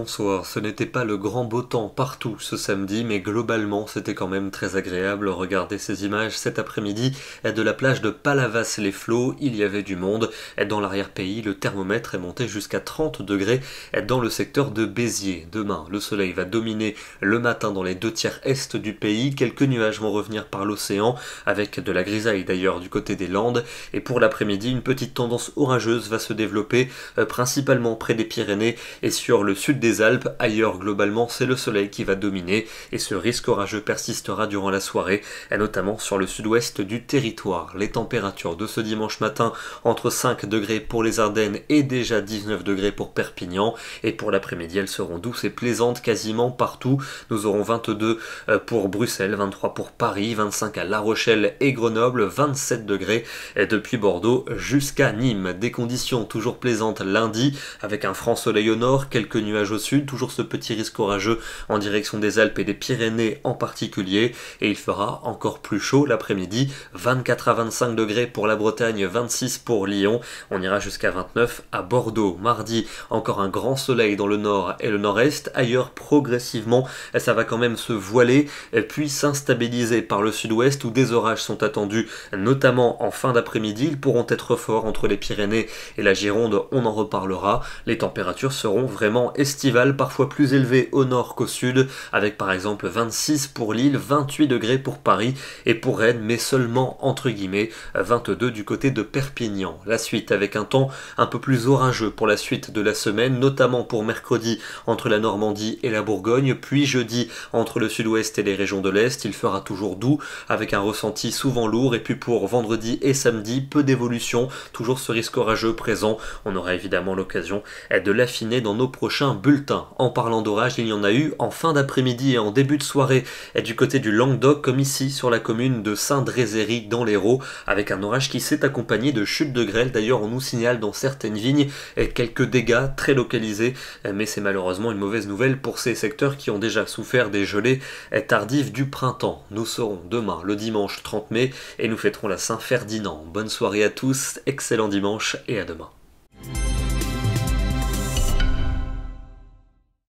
bonsoir. Ce n'était pas le grand beau temps partout ce samedi, mais globalement c'était quand même très agréable. Regardez ces images cet après-midi de la plage de Palavas-les-Flots. Il y avait du monde. Dans l'arrière-pays, le thermomètre est monté jusqu'à 30 degrés dans le secteur de Béziers. Demain, le soleil va dominer le matin dans les 2/3 est du pays. Quelques nuages vont revenir par l'océan, avec de la grisaille d'ailleurs du côté des Landes. Et pour l'après-midi, une petite tendance orageuse va se développer, principalement près des Pyrénées et sur le sud des Alpes. Ailleurs, globalement, c'est le soleil qui va dominer et ce risque orageux persistera durant la soirée, et notamment sur le sud-ouest du territoire. Les températures de ce dimanche matin, entre 5 degrés pour les Ardennes et déjà 19 degrés pour Perpignan, et pour l'après-midi, elles seront douces et plaisantes quasiment partout. Nous aurons 22 pour Bruxelles, 23 pour Paris, 25 à La Rochelle et Grenoble, 27 degrés depuis Bordeaux jusqu'à Nîmes. Des conditions toujours plaisantes lundi, avec un franc soleil au nord, quelques nuages au sud, toujours ce petit risque orageux en direction des Alpes et des Pyrénées en particulier, et il fera encore plus chaud l'après-midi, 24 à 25 degrés pour la Bretagne, 26 pour Lyon, on ira jusqu'à 29 à Bordeaux. Mardi, encore un grand soleil dans le nord et le nord-est, ailleurs progressivement ça va quand même se voiler, puis s'instabiliser par le sud-ouest où des orages sont attendus, notamment en fin d'après-midi. Ils pourront être forts entre les Pyrénées et la Gironde, on en reparlera. Les températures seront vraiment estivales, parfois plus élevées au nord qu'au sud, avec par exemple 26 pour Lille, 28 degrés pour Paris et pour Rennes, mais seulement entre guillemets 22 du côté de Perpignan. La suite avec un temps un peu plus orageux pour la suite de la semaine, notamment pour mercredi entre la Normandie et la Bourgogne, puis jeudi entre le sud-ouest et les régions de l'Est. Il fera toujours doux avec un ressenti souvent lourd, et puis pour vendredi et samedi, peu d'évolution, toujours ce risque orageux présent. On aura évidemment l'occasion de l'affiner dans nos prochains bulletins. En parlant d'orage, il y en a eu en fin d'après-midi et en début de soirée du côté du Languedoc, comme ici sur la commune de Saint-Drézéry dans l'Hérault, avec un orage qui s'est accompagné de chutes de grêle. D'ailleurs, on nous signale dans certaines vignes quelques dégâts très localisés, mais c'est malheureusement une mauvaise nouvelle pour ces secteurs qui ont déjà souffert des gelées tardives du printemps. Nous serons demain le dimanche 30 mai et nous fêterons la Saint-Ferdinand. Bonne soirée à tous, excellent dimanche et à demain.